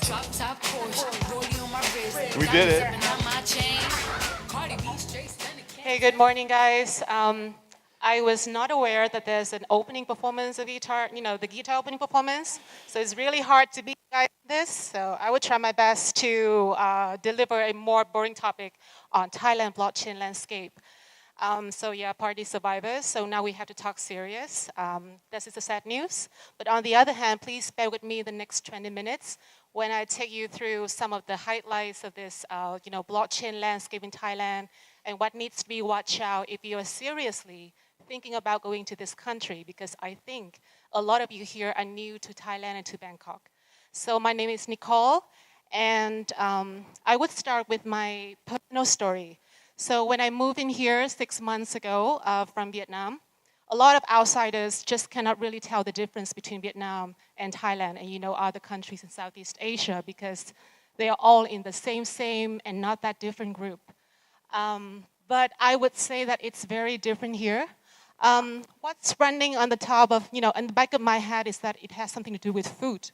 We did it. Hey, good morning, guys. I was not aware that there's an opening performance of guitar, the guitar opening performance. So it's really hard to beat guys this. So I would try my best to deliver a more boring topic on Thailand blockchain landscape. So yeah, party survivors. So now we have to talk serious. This is the sad news. But on the other hand, please bear with me the next 20 minutes when I take you through some of the highlights of this, blockchain landscape in Thailand and what needs to be watched out if you are seriously thinking about going to this country, because I think a lot of you here are new to Thailand and to Bangkok. So my name is Nicole, and I would start with my personal story. So when I moved in here 6 months ago from Vietnam, a lot of outsiders just cannot really tell the difference between Vietnam and Thailand and other countries in Southeast Asia, because they are all in the same and not that different group. But I would say that it's very different here. What's running on the top of, in the back of my head is that it has something to do with food.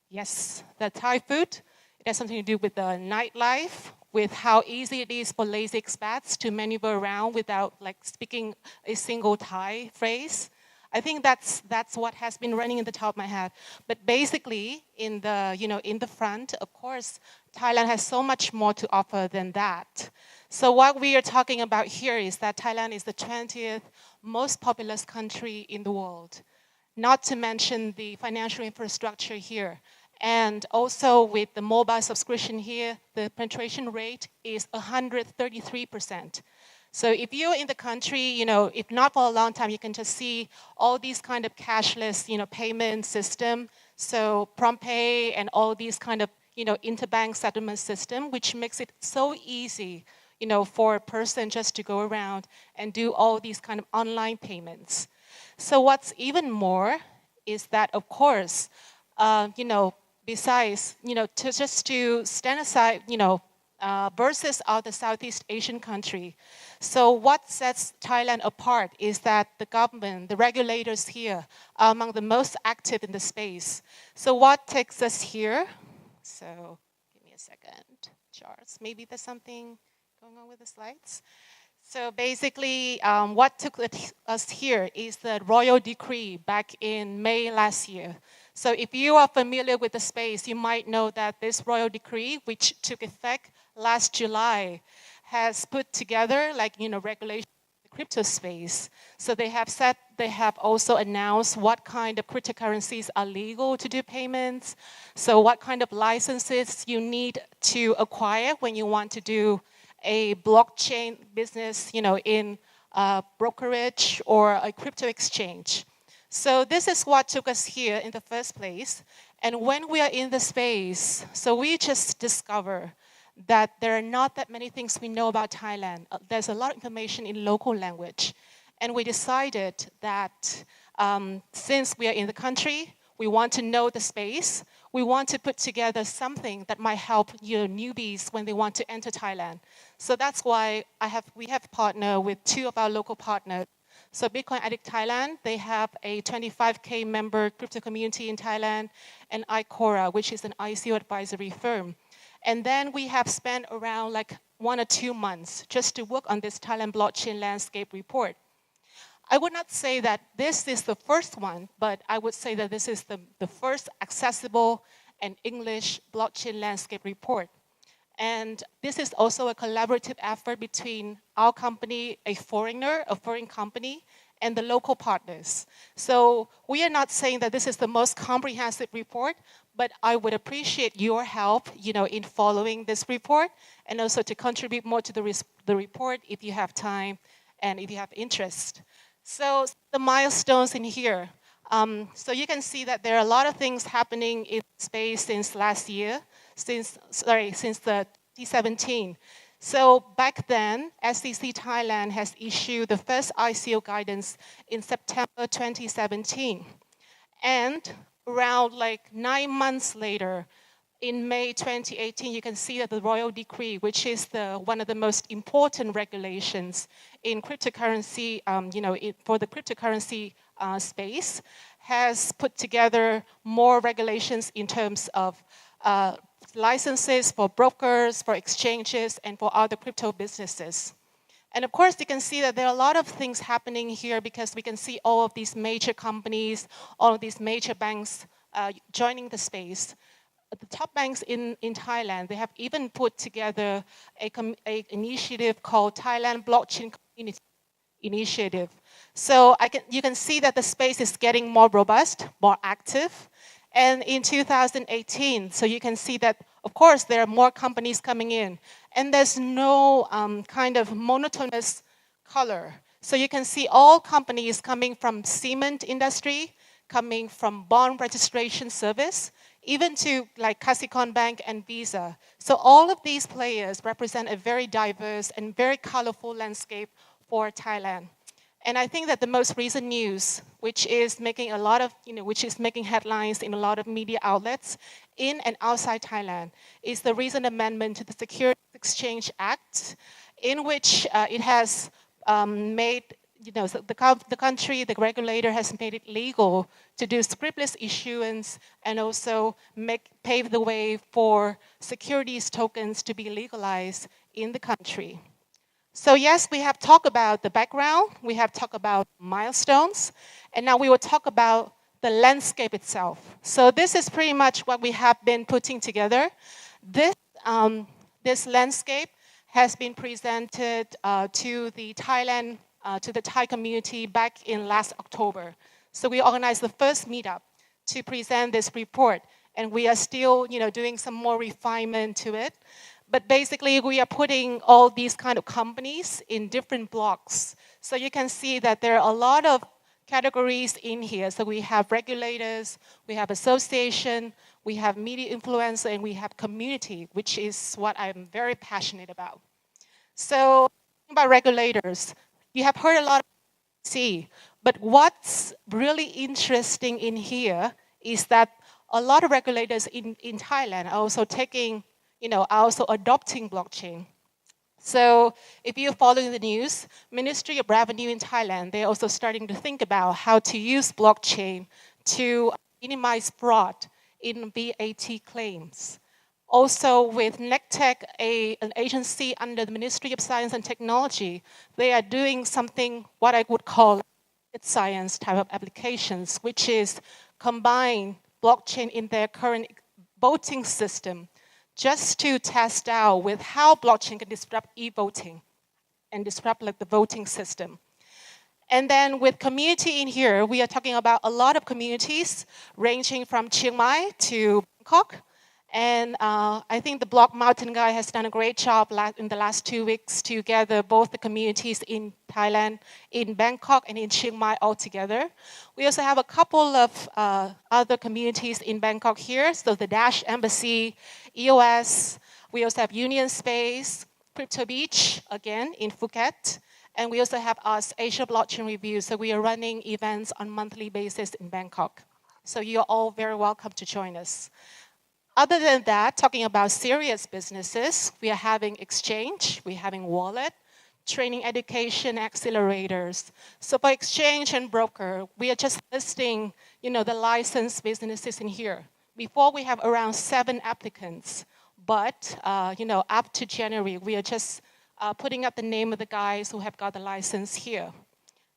Yes, the Thai food. It has something to do with the nightlife, with how easy it is for lazy expats to maneuver around without speaking a single Thai phrase. I think that's what has been running in the top of my head. But basically, in the front, of course, Thailand has so much more to offer than that. So what we are talking about here is that Thailand is the 20th most populous country in the world, not to mention the financial infrastructure here. And also with the mobile subscription here, the penetration rate is 133%. So if you're in the country, if not for a long time, you can just see all these kind of cashless, payment system. So PromptPay and all these kind of, interbank settlement system, which makes it so easy, for a person just to go around and do all these kind of online payments. So what's even more is that, of course, besides, to stand aside, versus other Southeast Asian country. So what sets Thailand apart is that the government, the regulators here, are among the most active in the space. So what takes us here? So give me a second. Charts. Maybe there's something going on with the slides. So basically, what took us here is the royal decree back in May last year. So if you are familiar with the space, you might know that this royal decree, which took effect last July, has put together regulation in the crypto space. So they have also announced what kind of cryptocurrencies are legal to do payments. So what kind of licenses you need to acquire when you want to do a blockchain business, in a brokerage or a crypto exchange. So this is what took us here in the first place. And when we are in the space, so we just discover that there are not that many things we know about Thailand. There's a lot of information in local language. And we decided that since we are in the country, we want to know the space. We want to put together something that might help newbies when they want to enter Thailand. So that's why we have partnered with two of our local partners. So Bitcoin Addict Thailand, they have a 25K member crypto community in Thailand, and ICORA, which is an ICO advisory firm. And then we have spent around 1 or 2 months just to work on this Thailand blockchain landscape report. I would not say that this is the first one, but I would say that this is the first accessible and English blockchain landscape report. And this is also a collaborative effort between our company, a foreign company, and the local partners. So we are not saying that this is the most comprehensive report, but I would appreciate your help, in following this report, and also to contribute more to the report if you have time and if you have interest. So the milestones in here. So you can see that there are a lot of things happening in space since last year, since the 2017. So back then, SEC Thailand has issued the first ICO guidance in September 2017. And around 9 months later, in May 2018, you can see that the Royal Decree, which is one of the most important regulations in cryptocurrency, for the cryptocurrency space, has put together more regulations in terms of licenses for brokers, for exchanges, and for other crypto businesses. And of course, you can see that there are a lot of things happening here because we can see all of these major companies, all of these major banks joining the space. The top banks in Thailand, they have even put together a initiative called Thailand Blockchain Community Initiative. So you can see that the space is getting more robust, more active. And in 2018, so you can see that, of course, there are more companies coming in. And there's no kind of monotonous color. So you can see all companies coming from cement industry, coming from bond registration service, even to like Kasikorn Bank and Visa. So all of these players represent a very diverse and very colorful landscape for Thailand. And I think that the most recent news, which is making a lot of, which is making headlines in a lot of media outlets in and outside Thailand, is the recent amendment to the Securities Exchange Act, in which it has made, the country, the regulator has made it legal to do scriptless issuance and also pave the way for securities tokens to be legalized in the country. So yes, we have talked about the background, we have talked about milestones, and now we will talk about the landscape itself. So this is pretty much what we have been putting together. This landscape has been presented to the Thai community back in last October. So we organized the first meetup to present this report, and we are still, doing some more refinement to it. But basically, we are putting all these kind of companies in different blocks. So you can see that there are a lot of categories in here. So we have regulators, we have association, we have media influencer, and we have community, which is what I'm very passionate about. So about regulators, you have heard a lot about C, but what's really interesting in here is that a lot of regulators in Thailand are also taking, are also adopting blockchain. So if you're following the news, Ministry of Revenue in Thailand, they're also starting to think about how to use blockchain to minimize fraud in VAT claims. Also with NECTEC, an agency under the Ministry of Science and Technology, they are doing something what I would call science type of applications, which is combine blockchain in their current voting system just to test out with how blockchain can disrupt e-voting and disrupt like the voting system. And then with community in here, we are talking about a lot of communities ranging from Chiang Mai to Bangkok. And I think the Block Mountain guy has done a great job in the last 2 weeks to gather both the communities in Thailand, in Bangkok, and in Chiang Mai all together. We also have a couple of other communities in Bangkok here. So the Dash Embassy, EOS. We also have Union Space, Crypto Beach, again, in Phuket. And we also have us, Asia Blockchain Review. So we are running events on a monthly basis in Bangkok. So you're all very welcome to join us. Other than that, talking about serious businesses, we are having exchange, we're having wallet, training, education, accelerators. So for exchange and broker, we are just listing, the licensed businesses in here. Before we have around 7 applicants, but up to January, we are just putting up the name of the guys who have got the license here.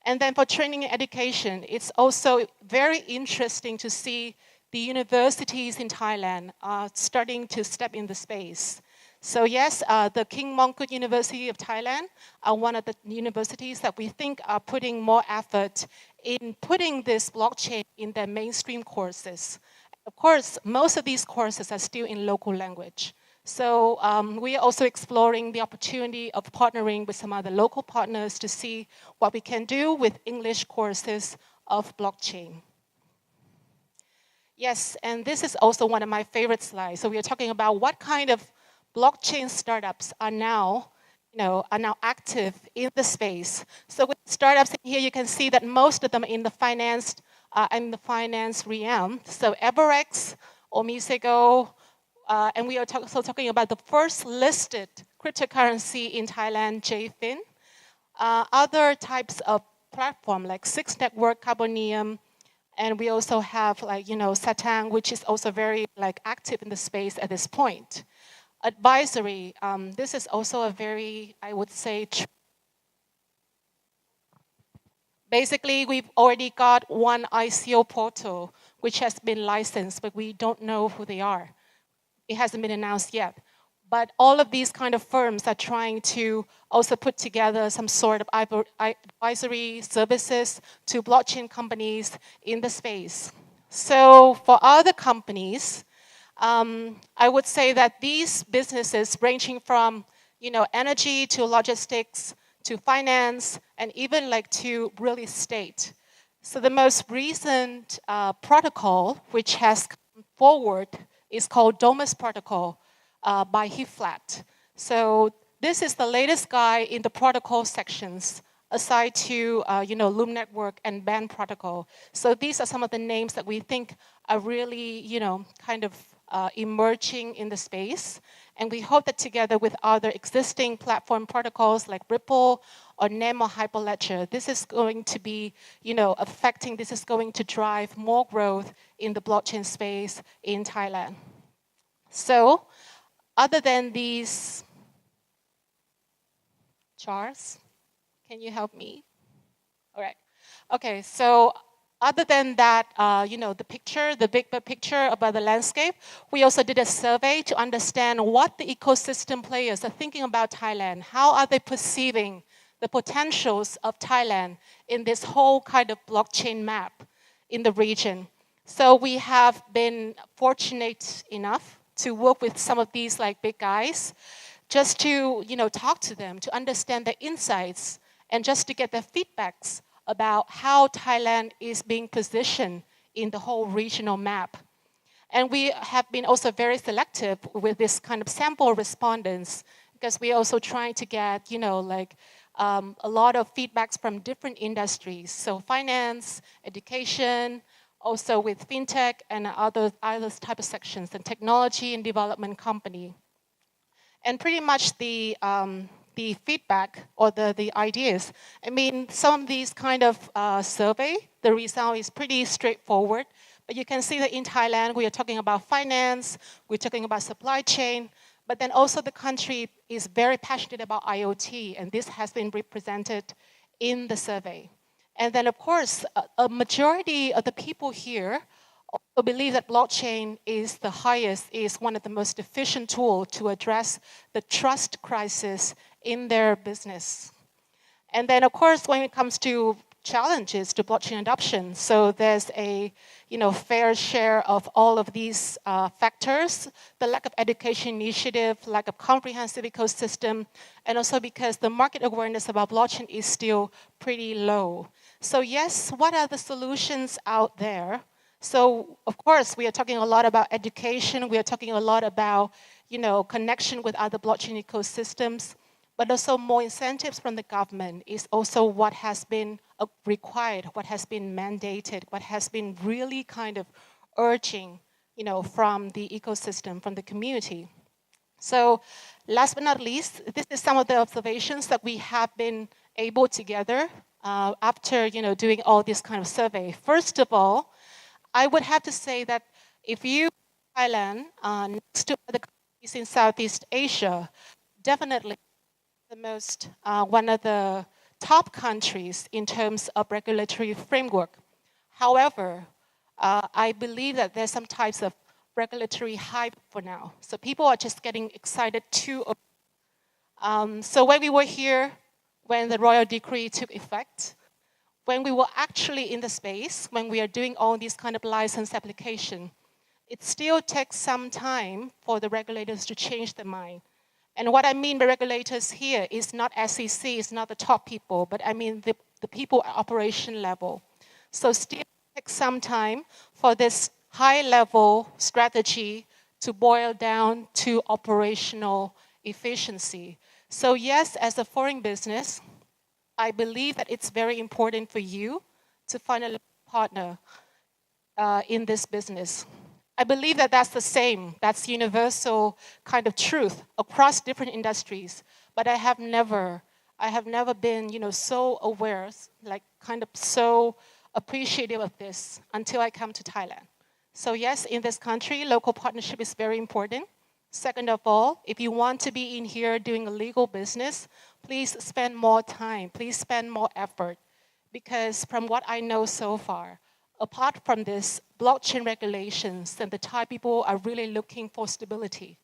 And then for training and education, it's also very interesting to see the universities in Thailand are starting to step in the space. So yes, the King Mongkut University of Thailand are one of the universities that we think are putting more effort in putting this blockchain in their mainstream courses. Of course, most of these courses are still in local language. So we are also exploring the opportunity of partnering with some other local partners to see what we can do with English courses of blockchain. Yes, and this is also one of my favorite slides. So we are talking about what kind of blockchain startups are now, active in the space. So with startups in here, you can see that most of them in the finance realm. So Everex, Omisego, and we are also talking about the first listed cryptocurrency in Thailand, JFIN. Other types of platform like Six Network, Carbonium, And we also have Satang, which is also very active in the space at this point. Advisory, this is also a very, I would say, basically we've already got one ICO portal which has been licensed, but we don't know who they are. It hasn't been announced yet. But all of these kind of firms are trying to also put together some sort of advisory services to blockchain companies in the space. So for other companies, I would say that these businesses ranging from energy to logistics to finance and even to real estate. So the most recent protocol which has come forward is called Domus Protocol by HeFlat. So this is the latest guy in the protocol sections, aside to Loom Network and Band Protocol. So these are some of the names that we think are really kind of emerging in the space. And we hope that together with other existing platform protocols like Ripple or NEM or Hyperledger, this is going to be this is going to drive more growth in the blockchain space in Thailand. So other than these charts, can you help me? All right. Okay, so other than that, the picture, the big picture about the landscape, we also did a survey to understand what the ecosystem players are thinking about Thailand. How are they perceiving the potentials of Thailand in this whole kind of blockchain map in the region? So we have been fortunate enough to work with some of these big guys, just to talk to them, to understand their insights, and just to get their feedbacks about how Thailand is being positioned in the whole regional map. And we have been also very selective with this kind of sample respondents, because we're also trying to get a lot of feedbacks from different industries. So finance, education, also with fintech and other type of sections, and technology and development company. And pretty much the feedback or the ideas, I mean, some of these kind of survey, the result is pretty straightforward. But you can see that in Thailand, we are talking about finance, we're talking about supply chain, but then also the country is very passionate about IoT, and this has been represented in the survey. And then, of course, a majority of the people here also believe that blockchain is one of the most efficient tools to address the trust crisis in their business. And then, of course, when it comes to challenges to blockchain adoption, so there's a fair share of all of these factors: the lack of education initiative, lack of comprehensive ecosystem, and also because the market awareness about blockchain is still pretty low. So yes, what are the solutions out there? So of course, we are talking a lot about education. We are talking a lot about connection with other blockchain ecosystems. But also more incentives from the government is also what has been required, what has been mandated, what has been really kind of urging, from the ecosystem, from the community. So last but not least, this is some of the observations that we have been able to gather after, doing all this kind of survey. First of all, I would have to say that if you Thailand next to other countries in Southeast Asia, definitely one of the top countries in terms of regulatory framework. However, I believe that there's some types of regulatory hype for now. So people are just getting excited too. So when we were here, when the royal decree took effect, when we were actually in the space, when we are doing all these kind of license application, it still takes some time for the regulators to change their mind. And what I mean by regulators here is not SEC, it's not the top people, but I mean the people at operation level. So still takes some time for this high-level strategy to boil down to operational efficiency. So yes, as a foreign business, I believe that it's very important for you to find a partner in this business. I believe that that's the same, that's universal kind of truth across different industries. But I have never been, so aware, so appreciative of this until I come to Thailand. So yes, in this country, local partnership is very important. Second of all, if you want to be in here doing a legal business, please spend more time, please spend more effort. Because from what I know so far, apart from this, blockchain regulations, and the Thai people are really looking for stability.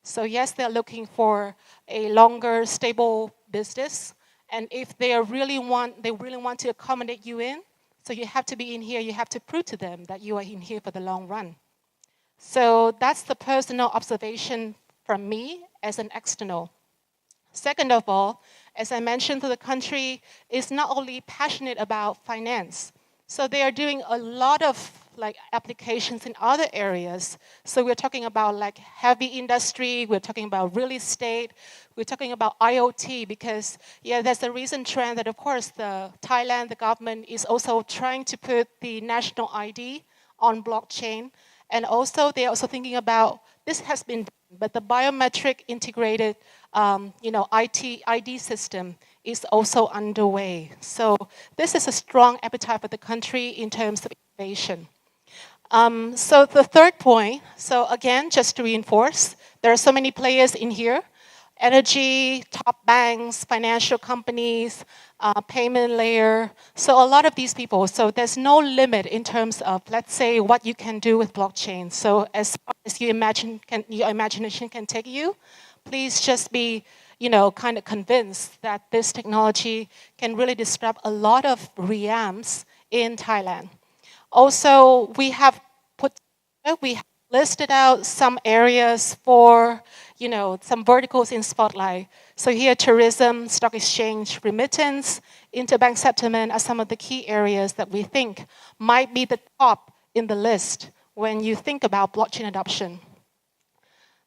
So yes, they're looking for a longer, stable business. And if they really want to accommodate you in, so you have to be in here, you have to prove to them that you are in here for the long run. So that's the personal observation from me as an external. Second of all, as I mentioned, the country is not only passionate about finance, so they are doing a lot of applications in other areas. So we're talking about heavy industry, we're talking about real estate, we're talking about IoT, because there's a recent trend that of course the government is also trying to put the national ID on blockchain. And also they're also thinking about, this has been done, but the biometric integrated ID system is also underway. So this is a strong appetite for the country in terms of innovation. So the third point, so again, just to reinforce, there are so many players in here: energy, top banks, financial companies, payment layer. So a lot of these people. So there's no limit in terms of, let's say, what you can do with blockchain. So as far as your imagination can take you, please just be, kind of convinced that this technology can really disrupt a lot of realms in Thailand. Also, we have listed out some areas for, some verticals in spotlight. So here, tourism, stock exchange, remittance, interbank settlement are some of the key areas that we think might be the top in the list when you think about blockchain adoption.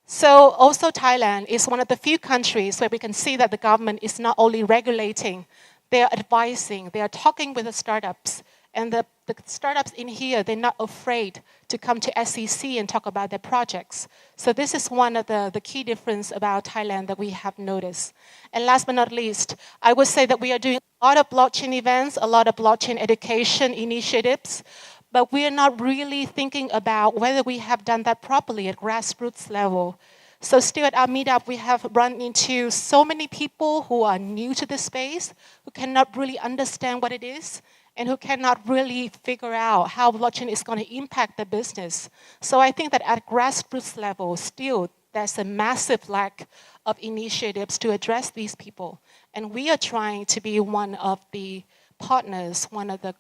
So also Thailand is one of the few countries where we can see that the government is not only regulating, they are advising, they are talking with the startups. And the startups in here, they're not afraid to come to SEC and talk about their projects. So this is one of the key difference about Thailand that we have noticed. And last but not least, I would say that we are doing a lot of blockchain events, a lot of blockchain education initiatives, but we are not really thinking about whether we have done that properly at grassroots level. So still at our meetup, we have run into so many people who are new to the space, who cannot really understand what it is, and who cannot really figure out how blockchain is going to impact the business. So I think that at grassroots level, still, there's a massive lack of initiatives to address these people. And we are trying to be one of the partners, one of the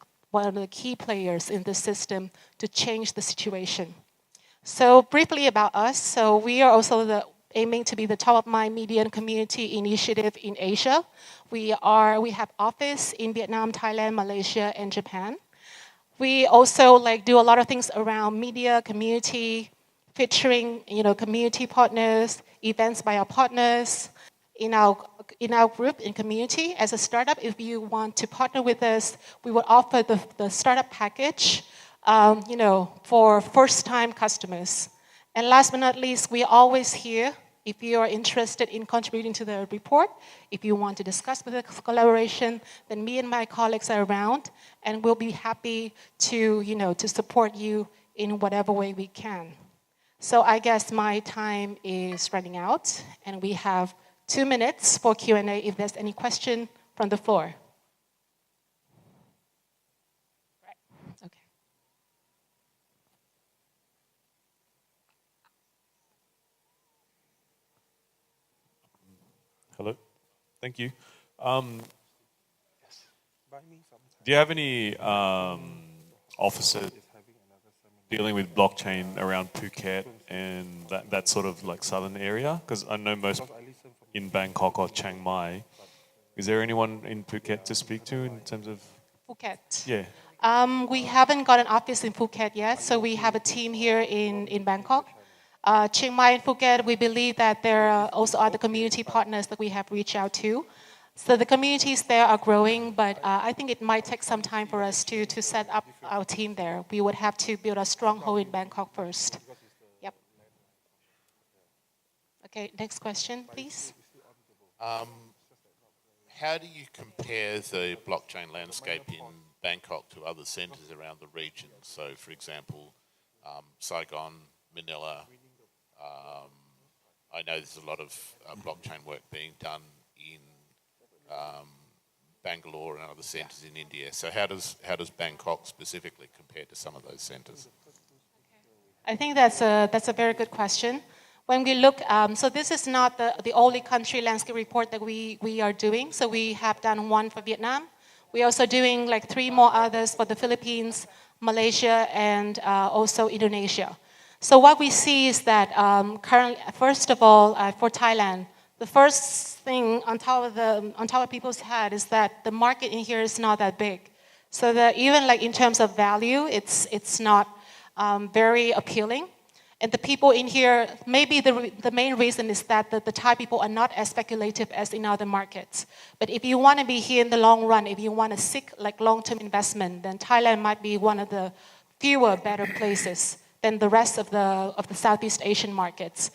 key players in the system to change the situation. So briefly about us, so we are also aiming to be the top of mind media and community initiative in Asia. We have office in Vietnam, Thailand, Malaysia, and Japan. We also do a lot of things around media, community, featuring community partners, events by our partners in our group in community. As a startup, if you want to partner with us, we will offer the startup package, for first-time customers. And last but not least, we are always here if you are interested in contributing to the report. If you want to discuss with us collaboration, then me and my colleagues are around, and we'll be happy to, to support you in whatever way we can. So I guess my time is running out, and we have 2 minutes for Q&A if there's any question from the floor. Right. Okay. Hello. Thank you. Do you have any officers dealing with blockchain around Phuket and that sort of southern area? Because I know most in Bangkok or Chiang Mai. Is there anyone in Phuket to speak to in terms of Phuket? Yeah. We haven't got an office in Phuket yet, so we have a team here in Bangkok. Chiang Mai and Phuket, we believe that there are also other community partners that we have reached out to. So the communities there are growing, but I think it might take some time for us to set up our team there. We would have to build a stronghold in Bangkok first. Yep. Okay, next question, please. How do you compare the blockchain landscape in Bangkok to other centres around the region. So, for example, Saigon, Manila. I know there's a lot of blockchain work being done in Bangalore and other centres in India. So how does Bangkok specifically compare to some of those centres? I think that's a very good question. When we look, so this is not the only country landscape report that we are doing. So we have done one for Vietnam. We're also doing like 3 more others for the Philippines, Malaysia, and also Indonesia. So what we see is that currently, first of all, for Thailand, the first thing on top of people's head is that the market in here is not that big. So that even like in terms of value, it's not very appealing. And the people in here, maybe the main reason is that the Thai people are not as speculative as in other markets. But if you want to be here in the long run, if you want to seek like long-term investment, then Thailand might be one of the fewer better places than the rest of the Southeast Asian markets.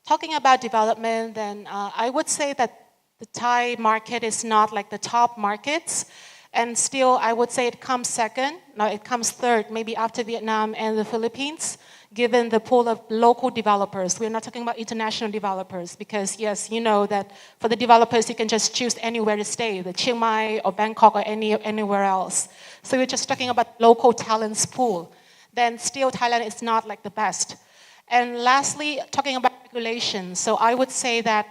Talking about development, then I would say that the Thai market is not like the top markets. And still, I would say it comes second. No, it comes third, maybe after Vietnam and the Philippines, given the pool of local developers. We're not talking about international developers because, yes, you know that for the developers, you can just choose anywhere to stay, the Chiang Mai or Bangkok or anywhere else. So we're just talking about local talents pool. Then still, Thailand is not like the best. And lastly, talking about regulation. So I would say that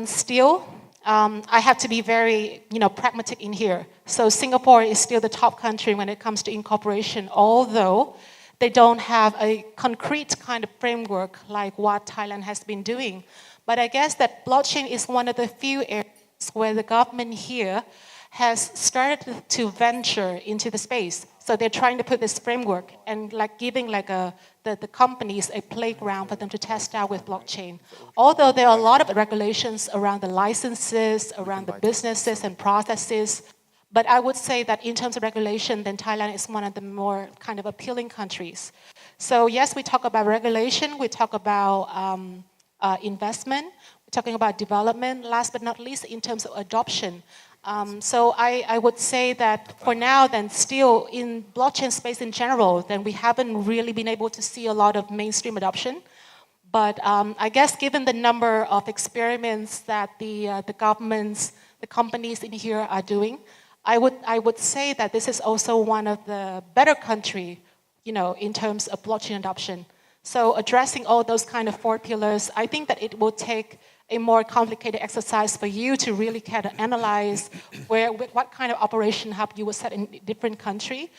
still, I have to be very, pragmatic in here. So Singapore is still the top country when it comes to incorporation, although they don't have a concrete kind of framework like what Thailand has been doing. But I guess that blockchain is one of the few areas where the government here has started to venture into the space. So they're trying to put this framework and like giving like the companies a playground for them to test out with blockchain. Although there are a lot of regulations around the licenses, around the businesses and processes, but I would say that in terms of regulation, then Thailand is one of the more kind of appealing countries. So yes, we talk about regulation, we talk about investment, we're talking about development, last but not least in terms of adoption. So I would say that for now, then still in blockchain space in general, then we haven't really been able to see a lot of mainstream adoption. But I guess given the number of experiments that the governments, the companies in here are doing, I would say that this is also one of the better country, in terms of blockchain adoption. So addressing all those kind of 4 pillars, I think that it will take a more complicated exercise for you to really kind of analyze what kind of operation hub you would set in a different country.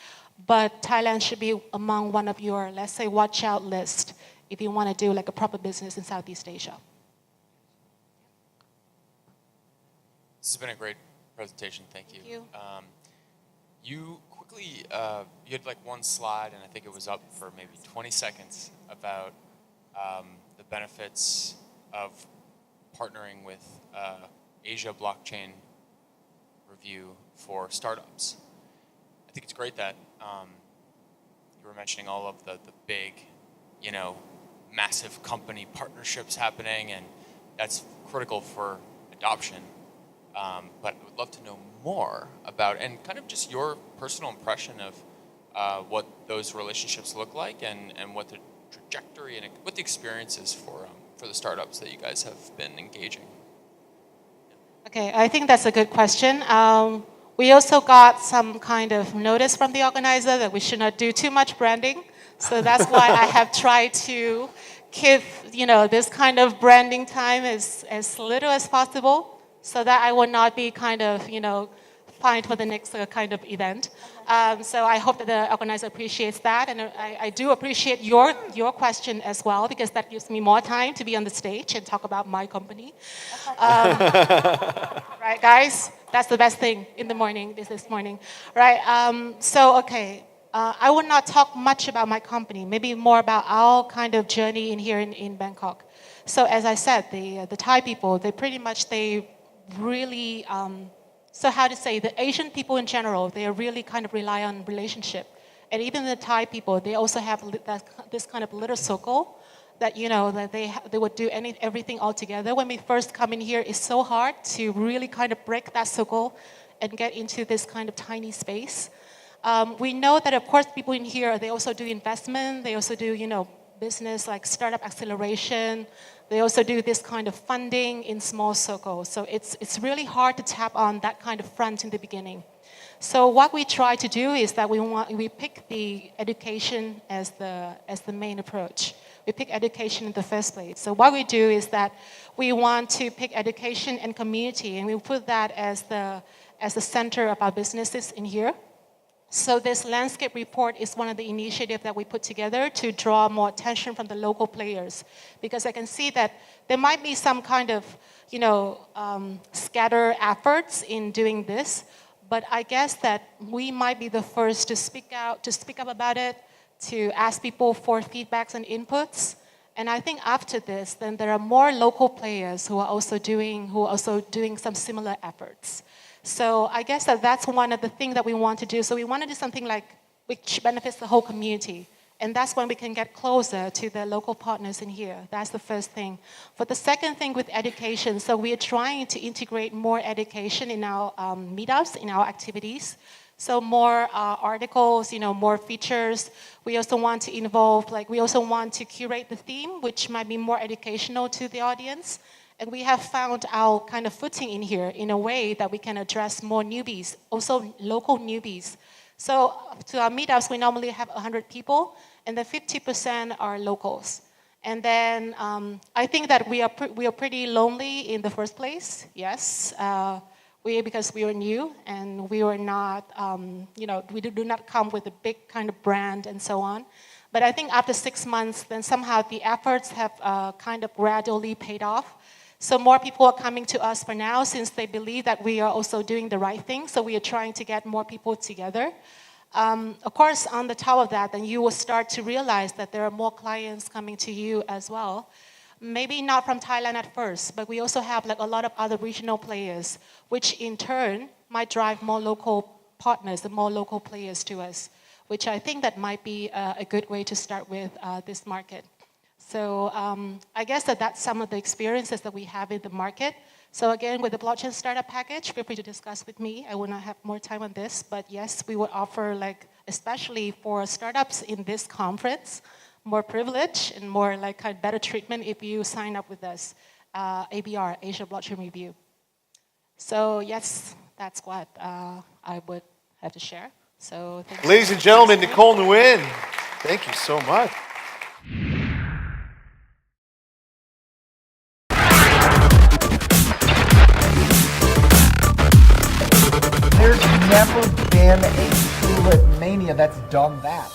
But Thailand should be among one of your, let's say, watch out list if you want to do like a proper business in Southeast Asia. This has been a great presentation. Thank you. Thank you. You quickly, you had like one slide, and I think it was up for maybe 20 seconds about the benefits of partnering with Asia Blockchain Review for startups. I think it's great that you were mentioning all of the big, massive company partnerships happening, and that's critical for adoption. But I would love to know more about, and kind of just your personal impression of what those relationships look like and what the trajectory and what the experience is for the startups that you guys have been engaging. Okay, I think that's a good question. We also got some kind of notice from the organizer that we should not do too much branding. So that's why I have tried to keep, this kind of branding time as little as possible, so that I will not be kind of, fined for the next kind of event. So I hope that the organizer appreciates that, and I do appreciate your question as well, because that gives me more time to be on the stage and talk about my company. Right, guys? That's the best thing in the morning, this morning. Right, I will not talk much about my company, maybe more about our kind of journey in here in Bangkok. So as I said, the Thai people, they really, the Asian people in general, they really kind of rely on relationship. And even the Thai people, they also have this kind of little circle that, that they would do everything all together. When we first come in here, it's so hard to really kind of break that circle and get into this kind of tiny space. We know that, of course, people in here, they also do investment. They also do, business like startup acceleration. They also do this kind of funding in small circles. So it's really hard to tap on that kind of front in the beginning. So what we try to do is that we pick the education as the main approach. We pick education in the first place. So what we do is that we want to pick education and community, and we put that as the center of our businesses in here. So this landscape report is one of the initiatives that we put together to draw more attention from the local players, because I can see that there might be some kind of, scatter efforts in doing this, but I guess that we might be the first to speak up about it, to ask people for feedbacks and inputs. And I think after this, then there are more local players who are also doing some similar efforts. So I guess that's one of the things that we want to do. So we want to do something which benefits the whole community. And that's when we can get closer to the local partners in here. That's the first thing. For the second thing with education, so we are trying to integrate more education in our meetups, in our activities. So more articles, more features. We also want to involve, we also want to curate the theme, which might be more educational to the audience. And we have found our kind of footing in here in a way that we can address more newbies, also local newbies. So to our meetups, we normally have 100 people, and then 50% are locals. And then I think that we are pretty lonely in the first place, yes. Because we were new and we were not, we do not come with a big kind of brand and so on. But I think after 6 months, then somehow the efforts have kind of gradually paid off. So more people are coming to us for now since they believe that we are also doing the right thing. So we are trying to get more people together. Of course, on the top of that, then you will start to realize that there are more clients coming to you as well. Maybe not from Thailand at first, but we also have a lot of other regional players, which in turn might drive more local partners and more local players to us, which I think that might be a good way to start with this market. So I guess that's some of the experiences that we have in the market. So again, with the blockchain startup package, feel free to discuss with me. I will not have more time on this, but yes, we will offer, especially for startups in this conference, more privilege and more kind of better treatment if you sign up with us, ABR, Asia Blockchain Review. So yes, that's what I would have to share. So thank you. Ladies and gentlemen, Nicole Nguyen, thank you so much. There's never been a tulip mania that's done that.